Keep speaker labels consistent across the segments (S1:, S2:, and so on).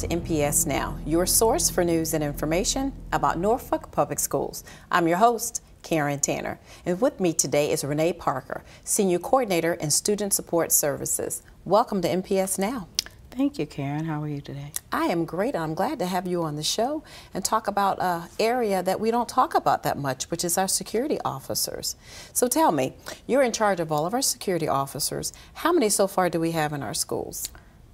S1: NPS Now, your source for news and information about Norfolk Public Schools. I'm your host, Karen Tanner, and with me today is Renee Parker, Senior Coordinator in Student Support Services. Welcome to NPS Now.
S2: Thank you, Karen. How are you today?
S1: I am great. I'm glad to have you on the show and talk about an area that we don't talk about that much, which is our security officers. So tell me, you're in charge of all of our security officers. How many so far do we have in our schools?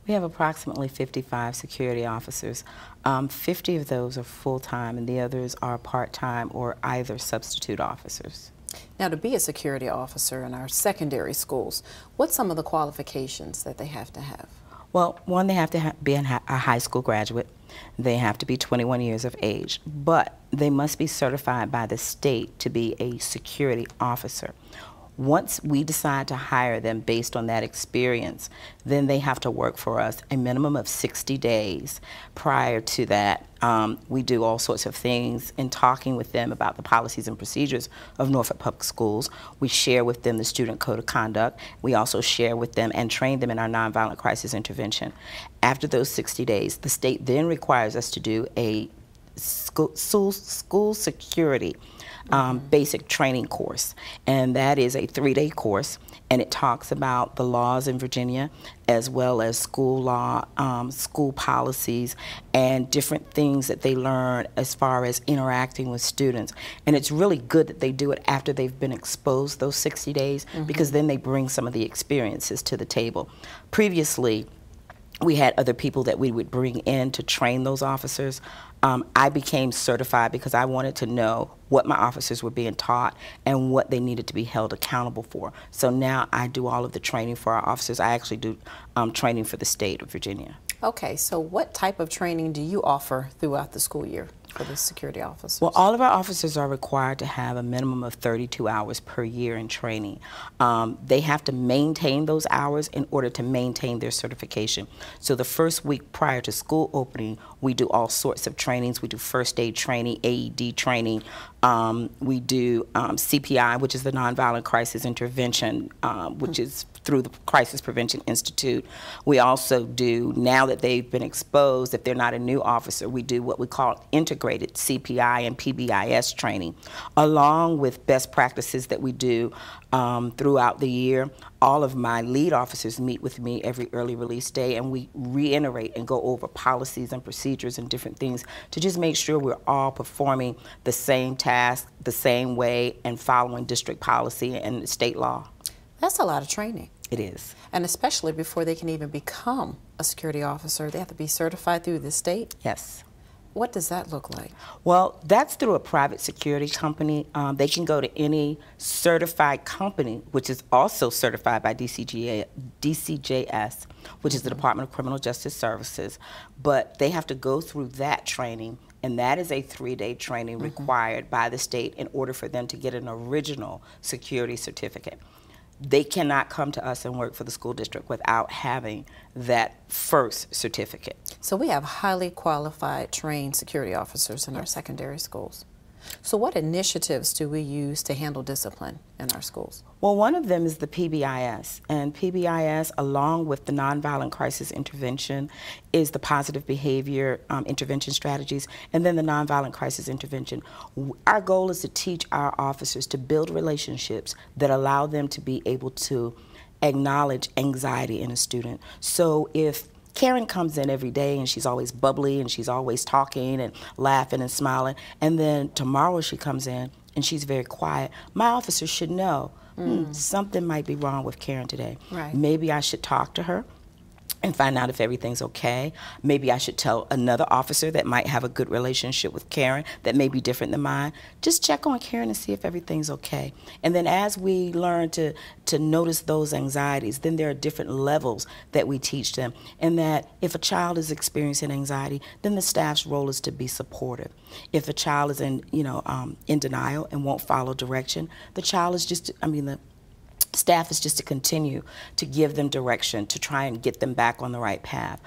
S2: We have approximately 55 security officers. 50 of those are full-time and the others are part-time or either substitute officers.
S1: Now, to be a security officer in our secondary schools, what's some of the qualifications that they have to have?
S2: Well, one, they have to be a high school graduate. They have to be 21 years of age, but they must be certified by the state to be a security officer. Once we decide to hire them based on that experience, then they have to work for us a minimum of 60 days. Prior to that, we do all sorts of things in talking with them about the policies and procedures of Norfolk Public Schools. We share with them the Student Code of Conduct. We also share with them and train them in our nonviolent crisis intervention. After those 60 days, the state then requires us to do a school security basic training course, and that is a 3-day course, and it talks about the laws in Virginia as well as school law, school policies, and different things that they learn as far as interacting with students. And it's really good that they do it after they've been exposed those 60 days because then they bring some of the experiences to the table. Previously, we had other people that we would bring in to train those officers. I became certified because I wanted to know what my officers were being taught and what they needed to be held accountable for. So now I do all of the training for our officers. I actually do training for the state of Virginia. Okay,
S1: so what type of training do you offer throughout the school year for the security officers?
S2: Well, all of our officers are required to have a minimum of 32 hours per year in training. They have to maintain those hours in order to maintain their certification. So the first week prior to school opening, we do all sorts of trainings. We do first aid training, AED training. We do CPI, which is the Nonviolent Crisis Intervention, which is through the Crisis Prevention Institute. We also do, now that they've been exposed, if they're not a new officer, we do what we call integrated CPI and PBIS training, along with best practices that we do throughout the year. All of my lead officers meet with me every early release day, and we reiterate and go over policies and procedures and different things to just make sure we're all performing the same task, the same way, and following district policy and state law.
S1: That's a lot of training.
S2: It is.
S1: And especially before they can even become a security officer, they have to be certified through the state?
S2: Yes.
S1: What does that look like?
S2: Well, that's through a private security company. They can go to any certified company, which is also certified by DCJS, which is the Department of Criminal Justice Services. But they have to go through that training, and that is a 3-day training required by the state in order for them to get an original security certificate. They cannot come to us and work for the school district without having that first certificate.
S1: So we have highly qualified, trained security officers in our secondary schools. So what initiatives do we use to handle discipline in our schools?
S2: Well, one of them is the PBIS, and PBIS, along with the nonviolent crisis intervention, is the positive behavior intervention strategies, and then the nonviolent crisis intervention. Our goal is to teach our officers to build relationships that allow them to be able to acknowledge anxiety in a student. So if Karen comes in every day and she's always bubbly and she's always talking and laughing and smiling, and then tomorrow she comes in and she's very quiet, my officer should know something might be wrong with Karen today.
S1: Right.
S2: Maybe I should talk to her and find out if everything's okay. Maybe I should tell another officer that might have a good relationship with Karen that may be different than mine. Just check on Karen and see if everything's okay. And then as we learn to notice those anxieties, then there are different levels that we teach them. And that if a child is experiencing anxiety, then the staff's role is to be supportive. If a child is in denial and won't follow direction, the child is just, the staff is just to continue to give them direction to try and get them back on the right path.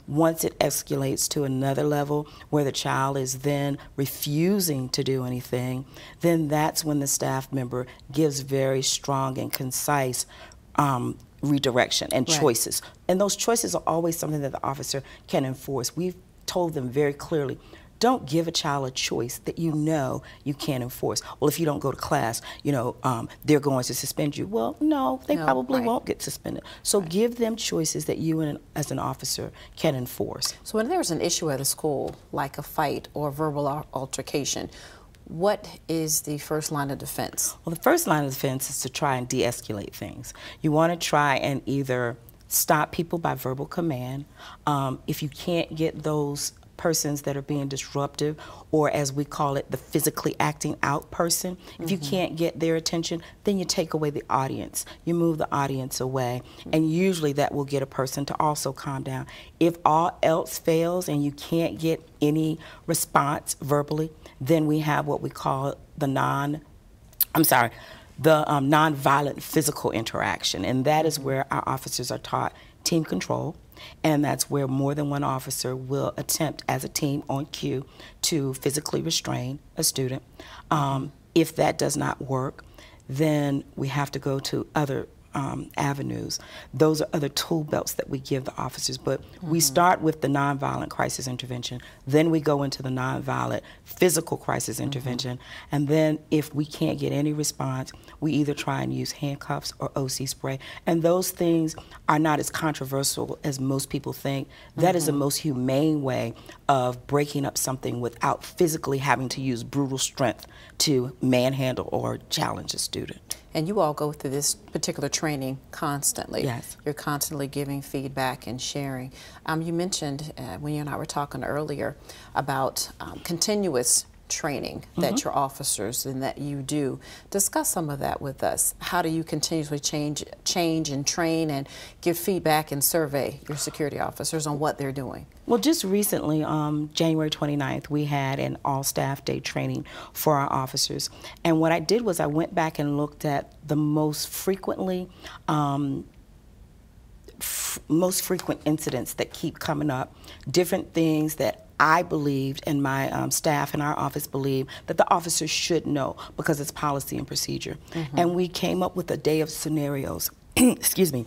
S2: Once it escalates to another level where the child is then refusing to do anything, then that's when the staff member gives very strong and concise redirection and
S1: Right.
S2: choices. And those choices are always something that the officer can enforce. We've told them very clearly, don't give a child a choice that you know you can't enforce. Well, if you don't go to class, they're going to suspend you. Well, no, they probably
S1: right.
S2: won't get suspended. So give them choices that you as an officer can enforce.
S1: So when there's an issue at a school, like a fight or verbal altercation, what is the first line of defense?
S2: Well, the first line of defense is to try and de-escalate things. You want to try and either stop people by verbal command. If you can't get those persons that are being disruptive, or as we call it, the physically acting out person, if you can't get their attention, then you take away the audience. You move the audience away, and usually that will get a person to also calm down. If all else fails and you can't get any response verbally, then we have what we call the nonviolent physical interaction, and that is where our officers are taught team control, and that's where more than one officer will attempt as a team on cue to physically restrain a student. If that does not work, then we have to go to other avenues. Those are other tool belts that we give the officers, but we start with the nonviolent crisis intervention, then we go into the nonviolent physical crisis intervention, and then if we can't get any response, we either try and use handcuffs or OC spray, and those things are not as controversial as most people think. That is the most humane way of breaking up something without physically having to use brutal strength to manhandle or challenge a student.
S1: And you all go through this particular training constantly.
S2: Yes.
S1: You're constantly giving feedback and sharing. You mentioned when you and I were talking earlier about continuous training that your officers and that you do. Discuss some of that with us. How do you continuously change and train and give feedback and survey your security officers on what they're doing?
S2: Well, just recently, January 29th, we had an all-staff day training for our officers. And what I did was I went back and looked at the most frequent incidents that keep coming up, different things that I believed and my staff in our office believe that the officers should know because it's policy and procedure. And we came up with a day of scenarios. Excuse me.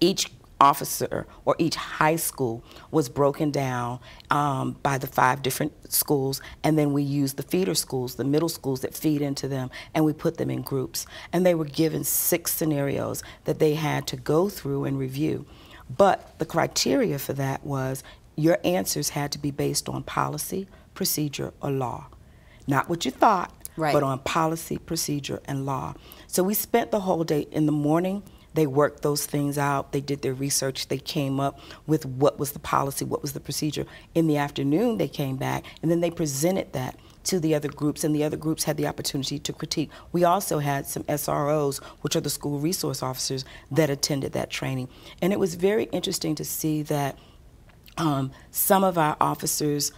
S2: Each officer or each high school was broken down by the 5 different schools, and then we used the feeder schools, the middle schools that feed into them, and we put them in groups. And they were given 6 scenarios that they had to go through and review. But the criteria for that was your answers had to be based on policy, procedure, or law. Not what you thought, but on policy, procedure, and law. So we spent the whole day. In the morning, they worked those things out. They did their research. They came up with what was the policy, what was the procedure. In the afternoon, they came back, and then they presented that to the other groups, and the other groups had the opportunity to critique. We also had some SROs, which are the school resource officers, that attended that training. And it was very interesting to see that some of our officers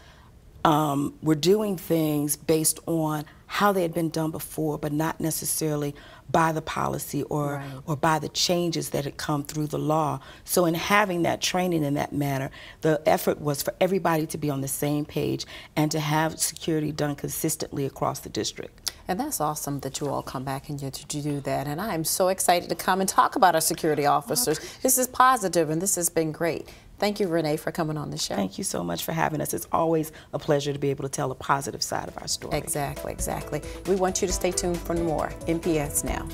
S2: were doing things based on how they had been done before, but not necessarily by the policy or by the changes that had come through the law. So in having that training in that manner, the effort was for everybody to be on the same page and to have security done consistently across the district.
S1: And that's awesome that you all come back and you do that. And I'm so excited to come and talk about our security officers. This is positive, and this has been great. Thank you, Renee, for coming on the show.
S2: Thank you so much for having us. It's always a pleasure to be able to tell the positive side of our story.
S1: Exactly, exactly. We want you to stay tuned for more NPS Now.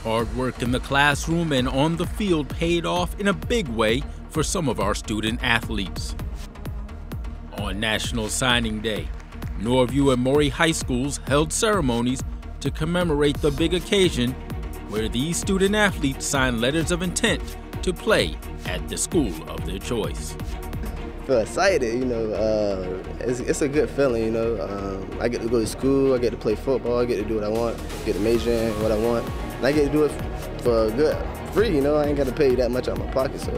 S3: Hard work in the classroom and on the field paid off in a big way for some of our student athletes. On National Signing Day, Norview and Maury High Schools held ceremonies to commemorate the big occasion where these student athletes signed letters of intent to play at the school of their choice.
S4: I feel excited, it's a good feeling, I get to go to school, I get to play football, I get to do what I want, get to major in what I want, and I get to do it for good, free, I ain't got to pay that much out of my pocket, so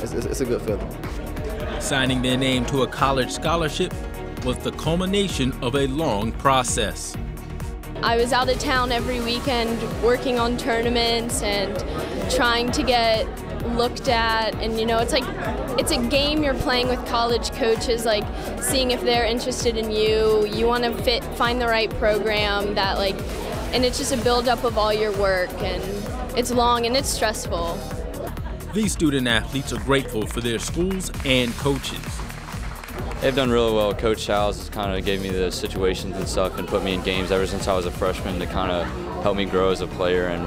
S4: it's a good feeling.
S3: Signing their name to a college scholarship was the culmination of a long process.
S5: I was out of town every weekend working on tournaments and trying to get looked at, and you know, it's a game you're playing with college coaches, like seeing if they're interested in you. You want to find the right program that and it's just a buildup of all your work, and it's long and it's stressful.
S3: These student athletes are grateful for their schools and coaches.
S6: They've done really well. Coach Childs has kind of gave me the situations and stuff and put me in games ever since I was a freshman to kind of help me grow as a player and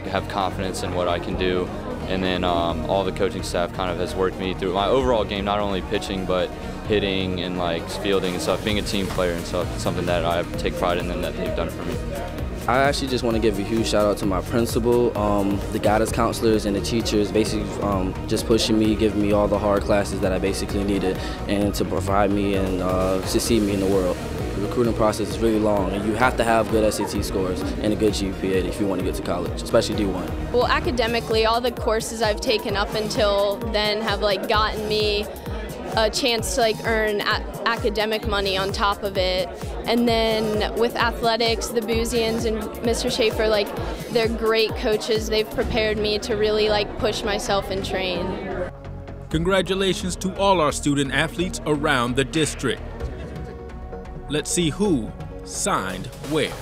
S6: have confidence in what I can do. And then all the coaching staff kind of has worked me through my overall game, not only pitching but hitting and fielding and stuff, being a team player and stuff. It's something that I take pride in them that they've done for me.
S4: I actually just want to give a huge shout out to my principal, the guidance counselors, and the teachers, basically just pushing me, giving me all the hard classes that I basically needed, and to provide me and succeed me in the world. The recruiting process is really long, and you have to have good SAT scores and a good GPA if you want to get to college, especially D1.
S5: Well, academically, all the courses I've taken up until then have gotten me a chance to earn academic money on top of it. And then with athletics, the Boozians and Mr. Schaefer, they're great coaches. They've prepared me to really push myself and train.
S3: Congratulations to all our student athletes around the district. Let's see who signed where.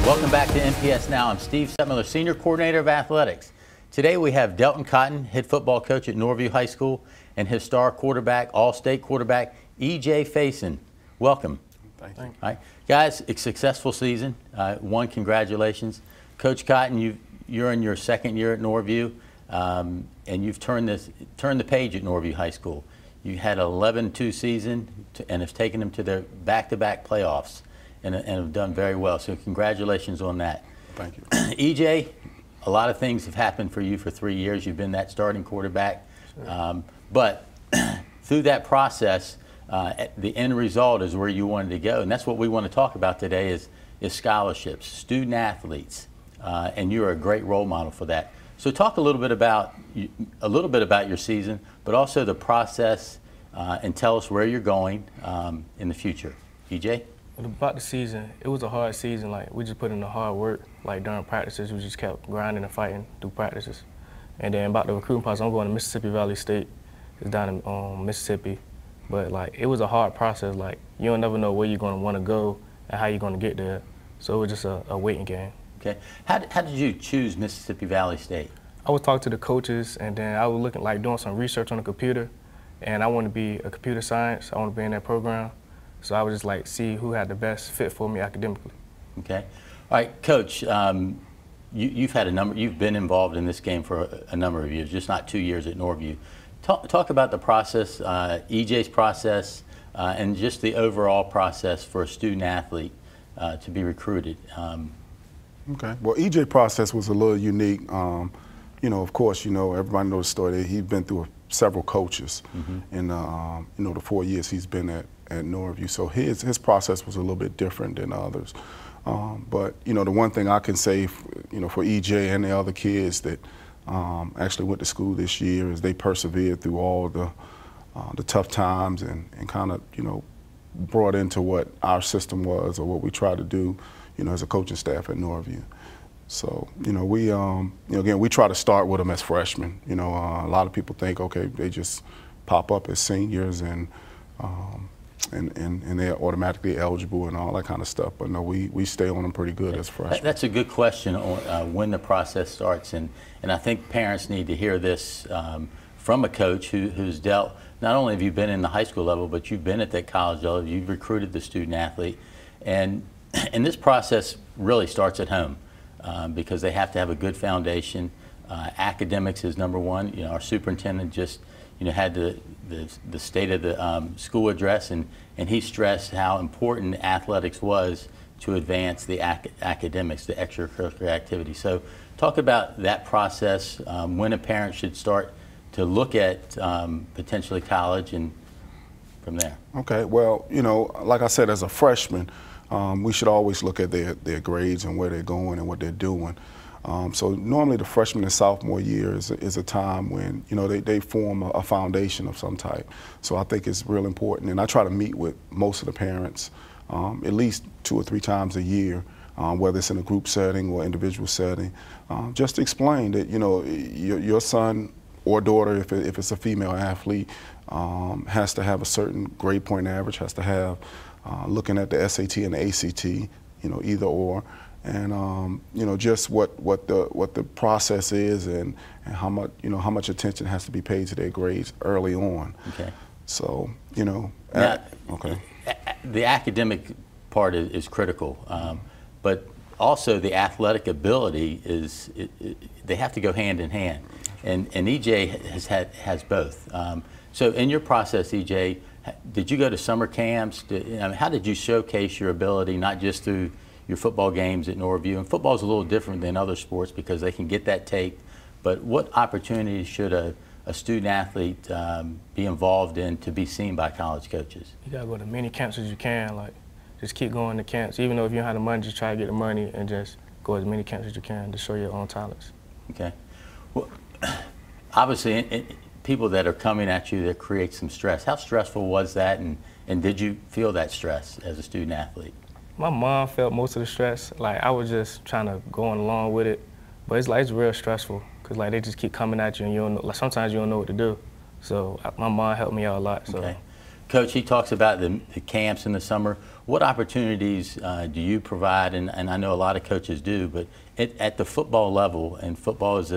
S7: Welcome back to NPS Now. I'm Steve Sutmiller, Senior Coordinator of Athletics. Today we have Delton Cotton, head football coach at Norview High School, and his star quarterback, All-State quarterback, E.J. Faison. Welcome.
S8: Thank you.
S7: All right. Guys, a successful season. Congratulations. Coach Cotton, you're in your second year at Norview, and you've turned the page at Norview High School. You had an 11-2 season and have taken them to their back-to-back playoffs. And have done very well. So congratulations on that.
S8: Thank you.
S7: EJ, a lot of things have happened for you for 3 years. You've been that starting quarterback. Sure. But through that process, the end result is where you wanted to go. And that's what we want to talk about today is scholarships, student athletes. And you're a great role model for that. So talk a little bit about your season, but also the process, and tell us where you're going in the future. EJ?
S8: About the season, it was a hard season. We just put in the hard work. During practices, we just kept grinding and fighting through practices. And then about the recruiting process, I'm going to Mississippi Valley State. It's down in Mississippi. But it was a hard process. You don't never know where you're going to want to go and how you're going to get there. So it was just a waiting game.
S7: Okay. How did you choose Mississippi Valley State?
S8: I was talking to the coaches, and then I was looking doing some research on the computer. And I wanted to be a computer science. I want to be in that program. So I would just see who had the best fit for me academically. Okay.
S7: All right, Coach, you've been involved in this game for a number of years, just not 2 years at Norview. Talk about the process, EJ's process, and just the overall process for a student athlete to be recruited.
S9: Okay. Well, EJ process was a little unique. Of course, everybody knows the story. He's been through several coaches in the 4 years he's been at Norview. So his process was a little bit different than others. But the one thing I can say, for EJ and the other kids that actually went to school this year is they persevered through all the tough times and kind of brought into what our system was or what we try to do, as a coaching staff at Norview. So, we, again, we try to start with them as freshmen. A lot of people think, okay, they just pop up as seniors and they're automatically eligible and all that kind of stuff. But no, we stay on them pretty good as freshmen.
S7: That's a good question on when the process starts. And I think parents need to hear this from a coach who's dealt, not only have you been in the high school level, but you've been at that college level, you've recruited the student athlete. And this process really starts at home. Because they have to have a good foundation. Academics is number one. Our superintendent just had the state of the school address, and he stressed how important athletics was to advance the academics, the extracurricular activities. So talk about that process, when a parent should start to look at potentially college and from there.
S9: Okay, well, you know, like I said, as a freshman, we should always look at their grades and where they're going and what they're doing. So normally the freshman and sophomore year is a time when, you know, they form a foundation of some type. So I think it's real important, and I try to meet with most of the parents at least 2 or 3 times a year, whether it's in a group setting or individual setting, just to explain that, you know, your son or daughter, if it's a female athlete, has to have a certain grade point average, has to have, looking at the SAT and the ACT, you know, either or, and you know, just what the process is and how much attention has to be paid to their grades early on. Okay. So, you know,
S7: now,
S9: okay.
S7: The academic part is critical, but also the athletic ability is they have to go hand in hand, and EJ has both. So in your process, EJ, did you go to summer camps? How did you showcase your ability, not just through your football games at Norview? And football is a little different than other sports because they can get that tape, but what opportunities should a student athlete be involved in to be seen by college coaches?
S8: You gotta go to as many camps as you can. Like, just keep going to camps. Even though if you don't have the money, just try to get the money and just go as many camps as you can to show your own talents. Okay.
S7: Well, obviously, people that are coming at you, that create some stress. How stressful was that, and did you feel that stress as a student athlete?
S8: My mom felt most of the stress. Like, I was just trying to go along with it, but it's real stressful. Cause like they just keep coming at you, and you don't know, like sometimes you don't know what to do. So my mom helped me out a lot. So.
S7: Okay. Coach, he talks about the camps in the summer. What opportunities do you provide? And I know a lot of coaches do, but at the football level, and football is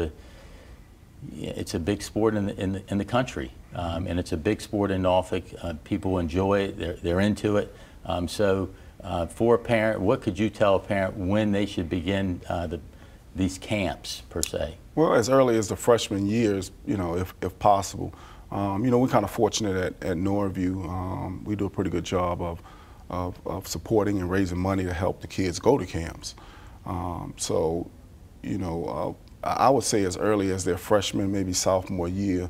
S7: it's a big sport in the country, and it's a big sport in Norfolk. People enjoy it. They're into it. So for a parent, what could you tell a parent when they should begin these camps per se?
S9: Well, as early as the freshman years, you know, if possible. You know, we're kind of fortunate at Norview. We do a pretty good job of supporting and raising money to help the kids go to camps. So, you know, I would say as early as their freshman, maybe sophomore year,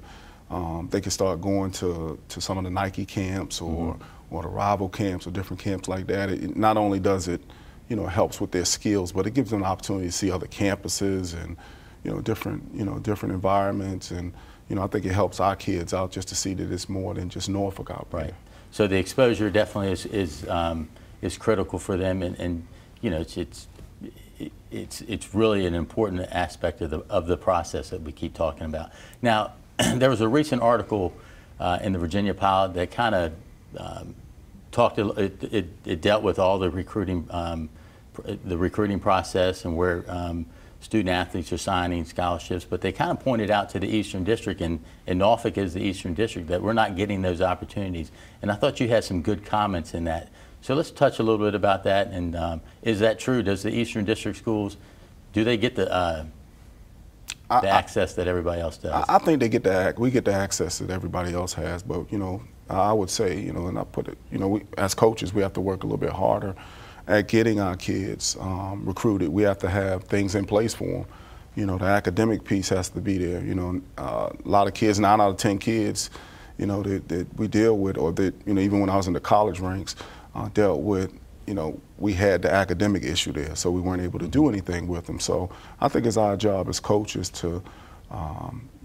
S9: they can start going to some of the Nike camps or the rival camps or different camps like that. It not only does it, you know, helps with their skills, but it gives them an opportunity to see other campuses and, different environments, and, you know, I think it helps our kids out just to see that it's more than just Norfolk out there.
S7: Right. So the exposure definitely is critical for them, and you know, it's really an important aspect of the process that we keep talking about. Now, there was a recent article in the Virginia Pilot that kind of it dealt with all the recruiting process and where student athletes are signing scholarships, but they kind of pointed out to the Eastern District, and Norfolk is the Eastern District, that we're not getting those opportunities. And I thought you had some good comments in that. So let's touch a little bit about that, and is that true? Does the Eastern District schools, do they get the access that everybody else does?
S9: I think we get the access that everybody else has, but, you know, I would say, you know, and I put it, you know, as coaches, we have to work a little bit harder at getting our kids recruited. We have to have things in place for them. You know, the academic piece has to be there. You know, a lot of kids, 9 out of 10 kids, you know, that we deal with, or that, you know, even when I was in the college ranks, dealt with, you know, we had the academic issue there, so we weren't able to do anything with them. So I think it's our job as coaches to,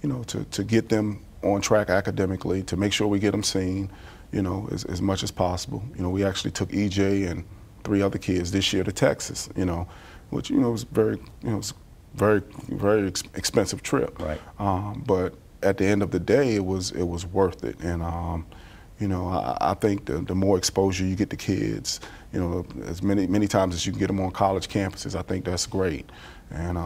S9: you know, to get them on track academically, to make sure we get them seen, you know, as much as possible. You know, we actually took EJ and 3 other kids this year to Texas, you know, which, you know, was very expensive trip. Right. But at the end of the day, it was worth it. And you know, I think the more exposure you get to kids, you know, as many times as you can get them on college campuses, I think that's great. And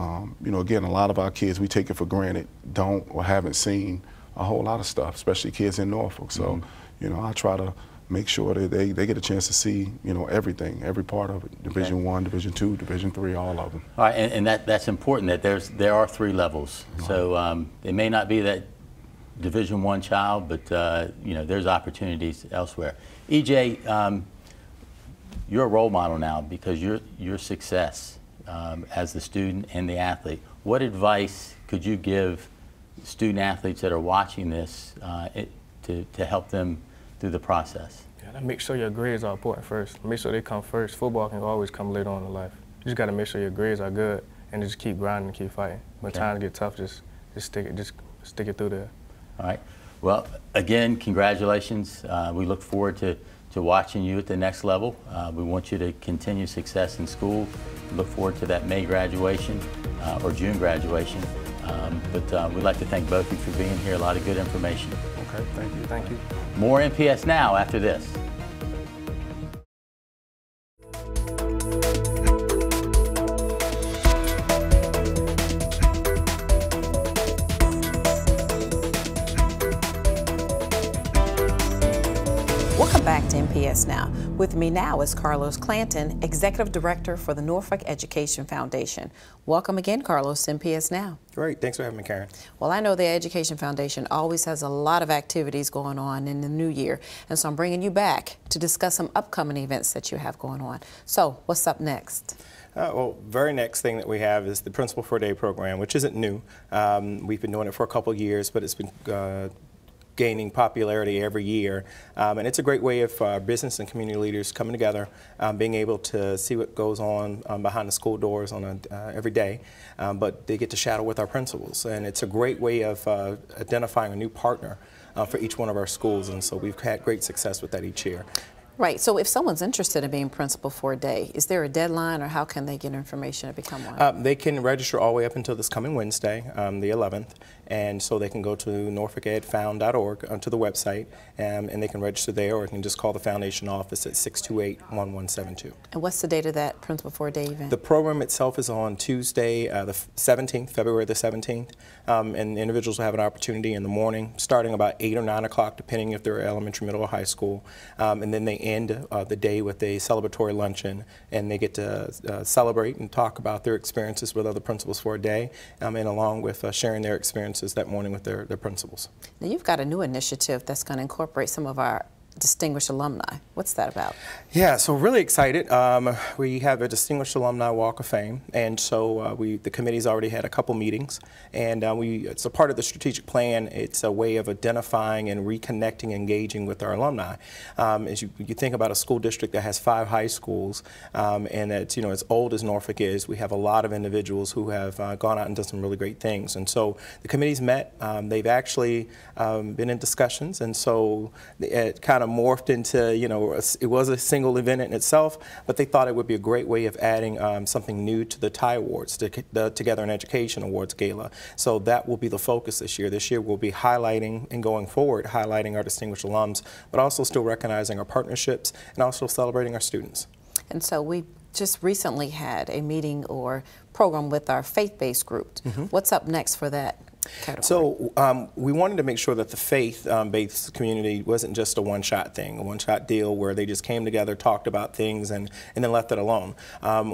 S9: you know, again, a lot of our kids, we take it for granted, don't or haven't seen a whole lot of stuff, especially kids in Norfolk. So, you know, I try to make sure that they get a chance to see, you know, everything, every part of it, Division I, Division II, Division III, all of them.
S7: All right, and that's important, that there are 3 levels. Right. So it may not be that Division I child, but you know, there's opportunities elsewhere. EJ, you're a role model now because your success as the student and the athlete. What advice could you give student athletes that are watching this to help them through the process?
S8: Yeah, make sure your grades are important first. Make sure they come first. Football can always come later on in life. You just got to make sure your grades are good and just keep grinding and keep fighting. When times get tough, just stick it through there.
S7: All right. Well, again, congratulations. We look forward to watching you at the next level. We want you to continue success in school. Look forward to that May graduation or June graduation. But we'd like to thank both of you for being here. A lot of good information.
S8: Okay, thank you. Thank you.
S7: More NPS Now after this.
S1: Welcome back to NPS Now. With me now is Carlos Clanton, Executive Director for the Norfolk Education Foundation. Welcome again, Carlos, to NPS Now.
S10: Great. Thanks for having me, Karen.
S1: Well, I know the Education Foundation always has a lot of activities going on in the new year, and so I'm bringing you back to discuss some upcoming events that you have going on. So, what's up next?
S10: Well, very next thing that we have is the Principal for a Day program, which isn't new. We've been doing it for a couple of years, but it's been gaining popularity every year, and it's a great way of business and community leaders coming together, being able to see what goes on behind the school doors on every day, but they get to shadow with our principals, and it's a great way of identifying a new partner for each one of our schools, and so we've had great success with that each year.
S1: Right, so if someone's interested in being principal for a day, is there a deadline or how can they get information to become one?
S10: They can register all the way up until this coming Wednesday, the 11th, and so they can go to norfolkedfound.org to the website, and they can register there, or they can just call the foundation office at 628-1172.
S1: And what's the date of that Principal for a Day event?
S10: The program itself is on Tuesday, the 17th, February the 17th, and individuals will have an opportunity in the morning, starting about 8 or 9 o'clock, depending if they're elementary, middle, or high school, and then they end the day with a celebratory luncheon, and they get to celebrate and talk about their experiences with other principals for a day, and along with sharing their experiences that morning with their principals.
S1: Now you've got a new initiative that's going to incorporate some of our distinguished alumni. What's that about?
S10: Yeah, so really excited. We have a Distinguished Alumni Walk of Fame, and so the committee's already had a couple meetings, and it's a part of the strategic plan. It's a way of identifying and reconnecting, engaging with our alumni. As you think about a school district that has 5 high schools, and that's as old as Norfolk is, we have a lot of individuals who have gone out and done some really great things. And so the committee's met. They've actually been in discussions, and so it kind of morphed into, it was a single event in itself, but they thought it would be a great way of adding something new to the TIE Awards, the Together in Education Awards Gala. So that will be the focus this year. This year we'll be highlighting, and going forward, highlighting our distinguished alums, but also still recognizing our partnerships and also celebrating our students.
S1: And so we just recently had a meeting or program with our faith-based group. What's up next for that category?
S10: So we wanted to make sure that the faith-based community wasn't just a one-shot thing, a one-shot deal where they just came together, talked about things, and then left it alone.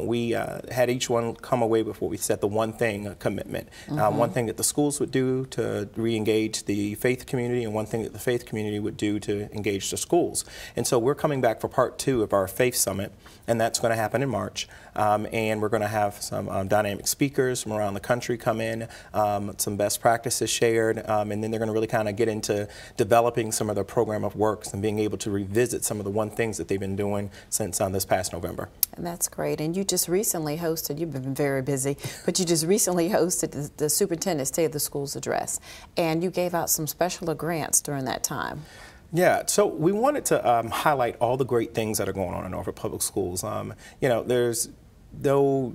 S10: We had each one come away with what we said the one thing commitment. One thing that the schools would do to re-engage the faith community, and one thing that the faith community would do to engage the schools. And so we're coming back for part 2 of our Faith Summit, and that's going to happen in March. And we're going to have some dynamic speakers from around the country come in, some best practices shared, and then they're going to really kind of get into developing some of their program of works and being able to revisit some of the one things that they've been doing since this past November.
S1: And that's great. And you just recently hosted, you've been very busy, but you just recently hosted the Superintendent's State of the Schools address, and you gave out some special grants during that time.
S10: Yeah, so we wanted to highlight all the great things that are going on in Norfolk Public Schools. There's no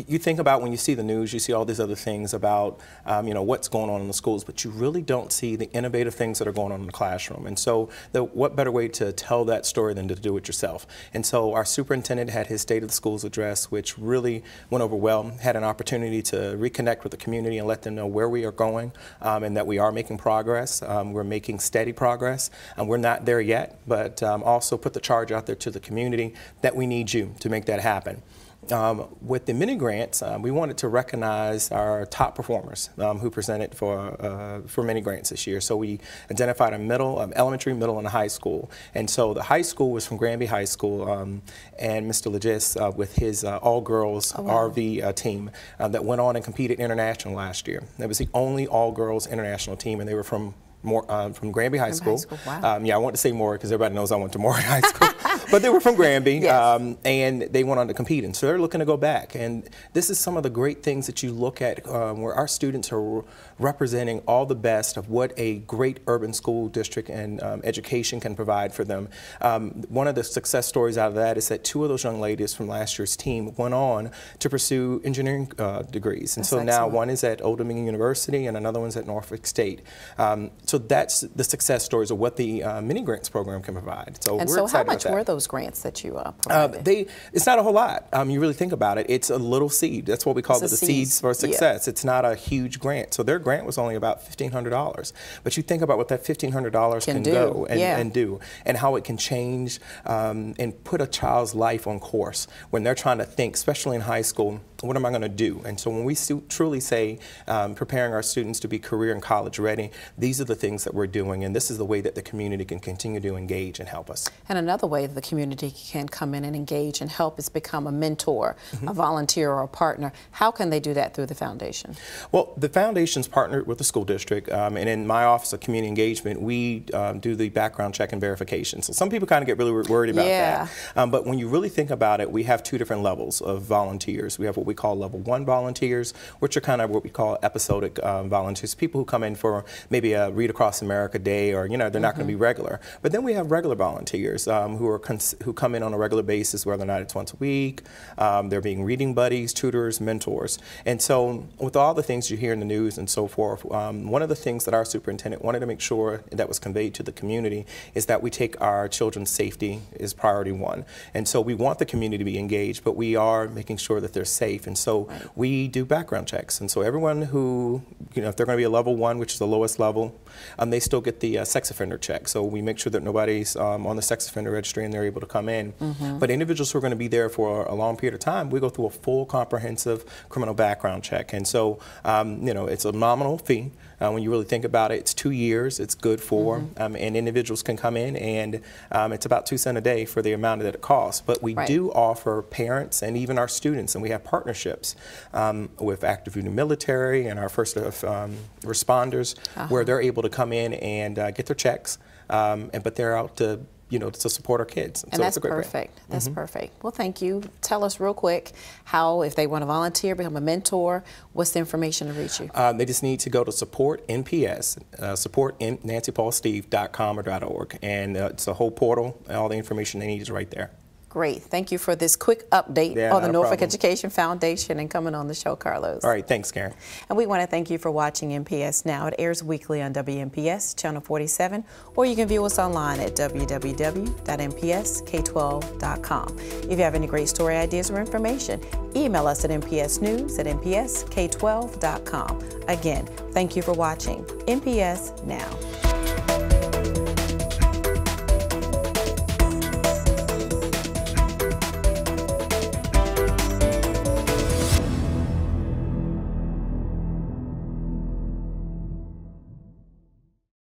S10: you think about when you see the news, you see all these other things about what's going on in the schools, but you really don't see the innovative things that are going on in the classroom. And so what better way to tell that story than to do it yourself? And so our superintendent had his State of the Schools address, which really went over well, had an opportunity to reconnect with the community and let them know where we are going, and that we are making progress. We're making steady progress, and we're not there yet, but also put the charge out there to the community that we need you to make that happen. With the mini grants, we wanted to recognize our top performers who presented for mini grants this year. So we identified a elementary, middle, and high school. And so the high school was from Granby High School, and Mr. Legis with his all-girls RV team that went on and competed international last year. It was the only all-girls international team, and they were from Granby High School.
S1: Wow.
S10: Yeah, I want to say Moore because everybody knows I went to Moore High School. But they were from Granby, yes. And they went on to compete. And so they're looking to go back. And this is some of the great things that you look at where our students are representing all the best of what a great urban school district and education can provide for them. One of the success stories out of that is that 2 of those young ladies from last year's team went on to pursue engineering degrees. And
S1: That's
S10: so
S1: excellent.
S10: now one is at Old Dominion University and another one's at Norfolk State. So that's the success stories of what the mini grants program can provide. So
S1: and
S10: we're
S1: so
S10: excited
S1: how much
S10: about that.
S1: were those grants that you provided?
S10: It's not a whole lot. You really think about it. It's a little seed. That's what we call the seeds for success. Yeah. It's not a huge grant. So their grant was only about $1,500. But you think about what that $1,500 can go and do, and how it can change and put a child's life on course when they're trying to think, especially in high school, what am I going to do? And so when we truly say preparing our students to be career and college ready, these are the things that we're doing, and this is the way that the community can continue to engage and help us.
S1: And another way the community can come in and engage and help is become a mentor, a volunteer, or a partner. How can they do that through the foundation? Well,
S10: the foundation's partnered with the school district, and in my Office of Community Engagement, we do the background check and verification. So some people kind of get really worried about that. But when you really think about it, we have 2 different levels of volunteers. We have what we call level 1 volunteers, which are kind of what we call episodic volunteers, people who come in for maybe a Read Across America day, or they're not going to be regular. But then we have regular volunteers who come in on a regular basis, whether or not it's once a week. They're being reading buddies, tutors, mentors. And so with all the things you hear in the news and so forth, one of the things that our superintendent wanted to make sure that was conveyed to the community is that we take our children's safety as priority 1. And so we want the community to be engaged, but we are making sure that they're safe. And so we do background checks. And so everyone who, if they're going to be a level 1, which is the lowest level, they still get the sex offender check. So we make sure that nobody's on the sex offender registry and they're able to come in. But individuals who are going to be there for a long period of time, we go through a full comprehensive criminal background check. And so, it's a nominal fee. When you really think about it, it's 2 years, it's good for, and individuals can come in, and it's about 2 cents a day for the amount that it costs. But we do offer parents and even our students, and we have partnerships with active duty military and our first responders, where they're able to come in and get their checks, but they're out to to support our kids.
S1: And so that's perfect. That's perfect. Well, thank you. Tell us real quick how, if they want to volunteer, become a mentor, what's the information to reach you?
S10: They just need to go to support NPS, supportNancyPaulSteve.com or .org, and it's a whole portal, and all the information they need is right there.
S1: Great. Thank you for this quick update on the Norfolk Education Foundation and coming on the show, Carlos.
S10: All right. Thanks, Karen.
S1: And we want to thank you for watching NPS Now. It airs weekly on WNPS, Channel 47, or you can view us online at www.npsk12.com. If you have any great story ideas or information, email us at npsnews@npsk12.com. Again, thank you for watching NPS Now.